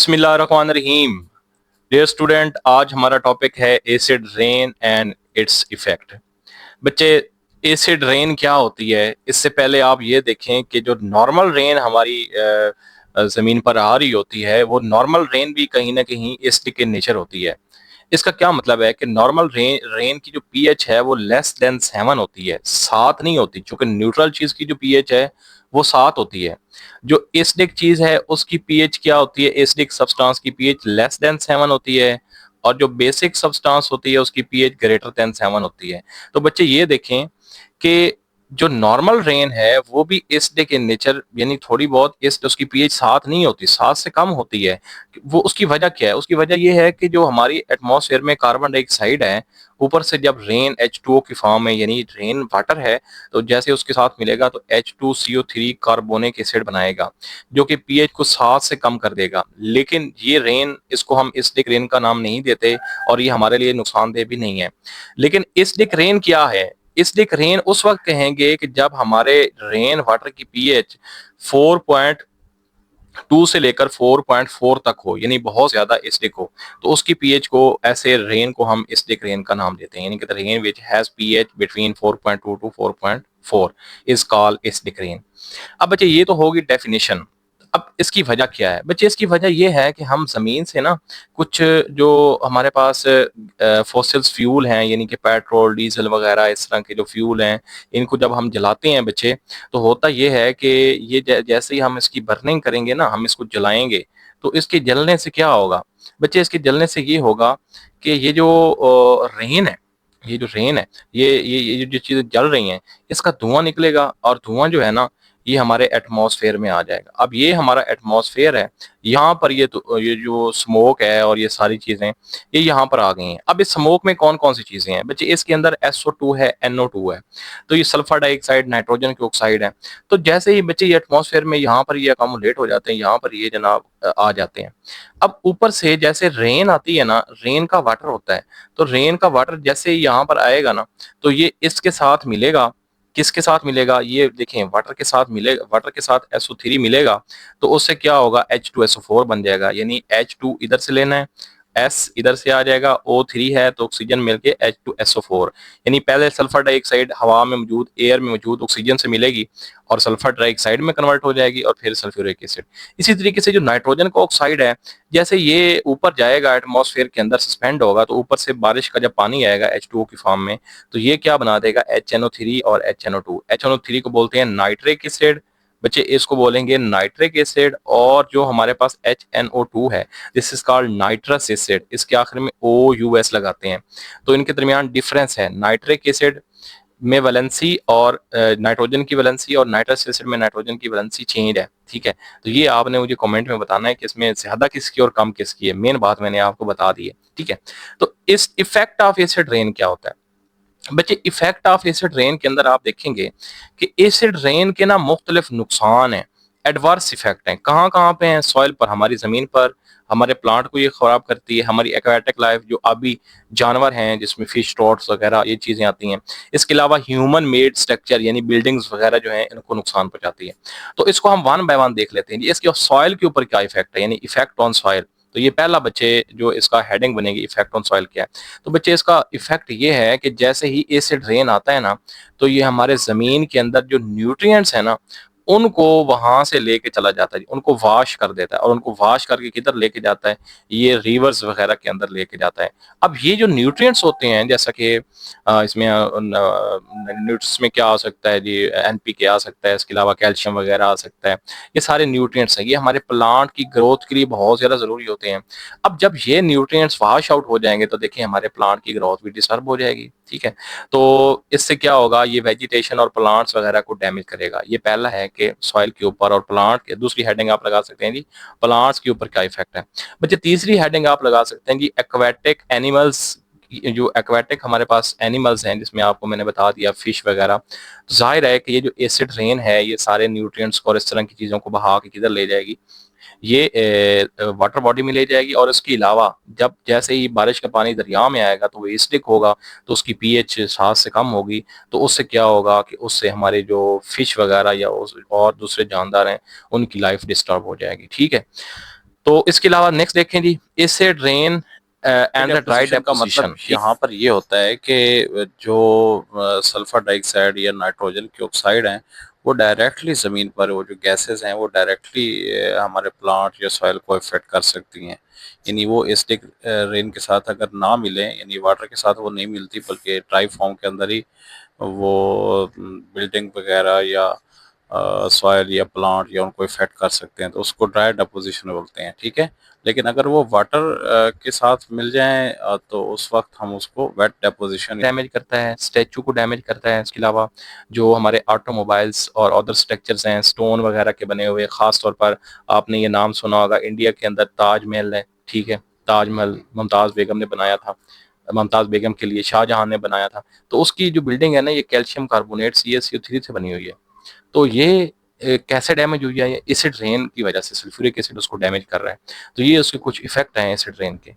बिस्मिल्लाहिर्रहमानिर्रहीम। Dear student, आज हमारा टॉपिक है acid rain and its effect. बच्चे, एसिड रेन क्या होती है? इससे पहले आप ये देखें कि जो नॉर्मल रेन हमारी जमीन पर आ रही होती है, वो नॉर्मल रेन भी कहीं ना कहीं एसिडिक in नेचर होती है। इसका क्या मतलब है कि नॉर्मल रेन की जो पीएच है वो लेस देन 7 होती है, 7 नहीं होती। चूंकि न्यूट्रल चीज की जो पीएच है वो 7 होती है। जो एसिडिक चीज है उसकी पीएच क्या होती है? एसिडिक सब्सटेंस की पीएच लेस देन 7 होती है, और जो बेसिक सब्सटेंस होती है उसकी पीएच ग्रेटर देन 7 होती है। तो बच्चे ये देखें कि जो नॉर्मल रेन है वो भी एसिडिक इन नेचर, यानी थोड़ी बहुत एसिड, उसकी पीएच 7 नहीं होती, 7 से कम होती है। वो उसकी वजह क्या है? उसकी वजह ये है कि जो हमारी एटमॉस्फेयर में कार्बन डाइऑक्साइड है, ऊपर से जब रेन H2O की फॉर्म में, यानी रेन वाटर है, तो जैसे उसके साथ मिलेगा तो H2CO3 कार्बोनिक एसिड बनाएगा, जो कि पीएच को 7 से कम कर देगा। लेकिन ये रेन, इसको हम एसिडिक रेन का नाम नहीं देते, और ये हमारे लिए नुकसानदेह भी नहीं है। लेकिन एसिडिक रेन क्या है? एसिडिक रेन उस वक्त कहेंगे कि जब हमारे रेन वाटर की पीएच 4.2 से लेकर 4.4 तक हो, यानी बहुत ज्यादा एसिडिक हो, तो उसकी पीएच को, ऐसे रेन को हम एसिडिक रेन का नाम देते हैं। यानी कि the rain which has pH between 4.2 to 4.4 is called acidic rain. अब बच्चे, ये तो होगी डेफिनेशन। अब इसकी वजह क्या है? बच्चे, इसकी वजह ये है कि हम जमीन से ना कुछ, जो हमारे पास फॉसिल्स फ्यूल हैं, यानी कि पेट्रोल, डीजल वगैरह इस तरह के जो फ्यूल हैं, इनको जब हम जलाते हैं बच्चे, तो होता ये है कि ये जैसे ही हम इसकी बर्निंग करेंगे ना, हम इसको जलाएंगे, तो इसके जलने से क्या होगा? बच्चे, इसके जलने से ये होगा कि ये जो रेन है, ये जो रेन है, ये जो चीजें जल रही हैं, इसका धुआं निकलेगा, और धुआं जो है ना, ये हमारे एटमॉस्फेयर में आ जाएगा। अब ये हमारा एटमॉस्फेयर है, यहाँ पर ये जो स्मोक है और ये सारी चीजें, ये यहाँ पर आ गई हैं। अब इस स्मोक में कौन कौन सी चीजें हैं बच्चे? इसके अंदर SO2 है, NO2 है, तो ये सल्फर डाइऑक्साइड, नाइट्रोजन की ऑक्साइड है। तो जैसे ही बच्चे ये एटमॉस्फेयर में यहाँ पर ये अकोमोडेट हो जाते हैं, यहाँ पर ये जनाब आ जाते हैं। अब ऊपर से जैसे रेन आती है ना, रेन का वाटर होता है, तो रेन का वाटर जैसे ही यहाँ पर आएगा ना, तो ये इसके साथ मिलेगा। किसके साथ मिलेगा? ये देखें, वाटर के साथ मिलेगा, वाटर के साथ SO3 मिलेगा, तो उससे क्या होगा? H2SO4 बन जाएगा। यानी H2 इधर से लेना है, S इधर से आ जाएगा, O3 है तो ऑक्सीजन मिलके H2SO4। यानी पहले सल्फर डाइऑक्साइड हवा में मौजूद, एयर में मौजूद ऑक्सीजन से मिलेगी, और सल्फर डाइऑक्साइड में कन्वर्ट हो जाएगी, और फिर सल्फ्यूरिक एसिड। इसी तरीके से जो नाइट्रोजन का ऑक्साइड है, जैसे ये ऊपर जाएगा, एटमॉस्फेयर के अंदर सस्पेंड होगा, तो ऊपर से बारिश का जब पानी आएगा H2O की फॉर्म में, तो ये क्या बना देगा? HNO3 और HNO2। HNO3 को बोलते हैं नाइट्रिक एसिड, बच्चे इसको बोलेंगे नाइट्रिक एसिड। और जो हमारे पास HNO2 है, this is called nitrous acid. इसके आखिर में OUS लगाते हैं, तो इनके दरमियान डिफरेंस है। नाइट्रिक एसिड में वैलेंसी और नाइट्रोजन की वैलेंसी, और नाइट्रस एसिड में नाइट्रोजन की वैलेंसी चेंज है। ठीक है, तो ये आपने मुझे कमेंट में बताना है कि इसमें ज्यादा किसकी और कम किसकी है। मेन बात मैंने आपको बता दी है। ठीक है, तो इस इफेक्ट ऑफ एसिड रेन क्या होता है बच्चे? इफेक्ट ऑफ एसिड रेन के अंदर आप देखेंगे कि एसिड रेन के ना मुख्तलिफ नुकसान हैं, एडवर्स इफेक्ट हैं। कहाँ कहाँ पे हैं? सॉइल पर, हमारी जमीन पर, हमारे प्लांट को ये खराब करती है, हमारी एक्वाटिक लाइफ, जो आबी जानवर हैं जिसमें फिश, ट्रॉट्स वगैरह ये चीजें आती हैं। इसके अलावा ह्यूमन मेड स्ट्रक्चर, यानी बिल्डिंग्स वगैरह जो हैं, इनको नुकसान पहुंचाती है। तो इसको हम वन बाय वन देख लेते हैं। इसके सॉइल के ऊपर क्या इफेक्ट है, यानी इफेक्ट ऑन सॉइल। तो ये पहला बच्चे जो इसका हेडिंग बनेगी, इफेक्ट ऑन सॉइल क्या है। तो बच्चे, इसका इफेक्ट ये है कि जैसे ही एसिड रेन आता है ना, तो ये हमारे जमीन के अंदर जो न्यूट्रिएंट्स है ना, उनको वहां से लेके चला जाता है, उनको वॉश कर देता है। और उनको वॉश करके किधर लेके जाता है? ये रिवर्स वगैरह के अंदर लेके जाता है। अब ये जो न्यूट्रिएंट्स होते हैं, जैसा कि इसमें न्यूट्रिएंट्स में क्या आ सकता है जी? NPK आ सकता है, इसके अलावा कैल्शियम वगैरह आ सकता है। ये सारे न्यूट्रिएंट्स हैं, ये हमारे प्लांट की ग्रोथ के लिए बहुत ज्यादा जरूरी होते हैं। अब जब ये न्यूट्रिएंट्स वॉश आउट हो जाएंगे, तो देखिए हमारे प्लांट की ग्रोथ भी डिस्टर्ब हो जाएगी। ठीक है, तो इससे क्या होगा? ये वेजिटेशन और प्लांट्स वगैरह को डैमेज करेगा। ये पहला है कि सॉइल के ऊपर और प्लांट के। दूसरी हेडिंग आप लगा सकते हैं जी, प्लांट्स के ऊपर क्या इफेक्ट है। बच्चे, तीसरी हेडिंग आप लगा सकते हैं जी, एक्वाटिक एनिमल्स। जो एक्वाटिक हमारे पास एनिमल्स हैं, जिसमें आपको मैंने बता दिया फिश वगैरह, तो जाहिर है कि ये जो एसिड रेन है, ये सारे न्यूट्रिएंट्स को और इस तरह की चीजों को बहा के किधर ले जाएगी? ये वाटर बॉडी में ले जाएगी। और इसके अलावा जब जैसे ही बारिश का पानी दरिया में आएगा, तो वो एसिडिक होगा, तो उसकी पीएच 7 से कम होगी। तो उससे क्या होगा कि उससे हमारे जो फिश वगैरह या और दूसरे जानदार हैं, उनकी लाइफ डिस्टर्ब हो जाएगी। ठीक है, तो इसके अलावा नेक्स्ट देखें जी, acid rain and the dry deposition का डेपोजिशन। मतलब यहाँ पर ये होता है कि जो सल्फर डाइऑक्साइड या नाइट्रोजन की ऑक्साइड हैं वो डायरेक्टली ज़मीन पर, वो जो गैसेस हैं वो डायरेक्टली हमारे प्लांट या सॉइल को इफेक्ट कर सकती हैं। यानी वो एसिडिक रेन के साथ अगर ना मिले, यानी वाटर के साथ वो नहीं मिलती, बल्कि ड्राई फॉर्म के अंदर ही वो बिल्डिंग वगैरह या सॉइल या प्लांट या उनको इफेक्ट कर सकते हैं, तो उसको ड्राई डेपोजिशन बोलते हैं। ठीक है, लेकिन अगर वो वाटर के साथ मिल जाएं तो उस वक्त हम उसको वेट डेपोजिशन डैमेज करता है, स्टैचू को डैमेज करता है। इसके अलावा जो हमारे ऑटोमोबाइल्स और अदर स्ट्रक्चर्स हैं स्टोन वगैरह के बने हुए, खास तौर पर आपने ये नाम सुना होगा, इंडिया के अंदर ताजमहल है, ठीक है, ताजमहल मुमताज़ बेगम ने बनाया था, मुमताज़ बेगम के लिए शाहजहां ने बनाया था। तो उसकी जो बिल्डिंग है ना, ये कैल्शियम कार्बोनेट CaCO3 से बनी हुई है। तो ये कैसे डैमेज हुई है? ये एसिड रेन की वजह से, सल्फ्यूरिक एसिड उसको डैमेज कर रहा है। तो ये उसके कुछ इफेक्ट हैं एसिड रेन के।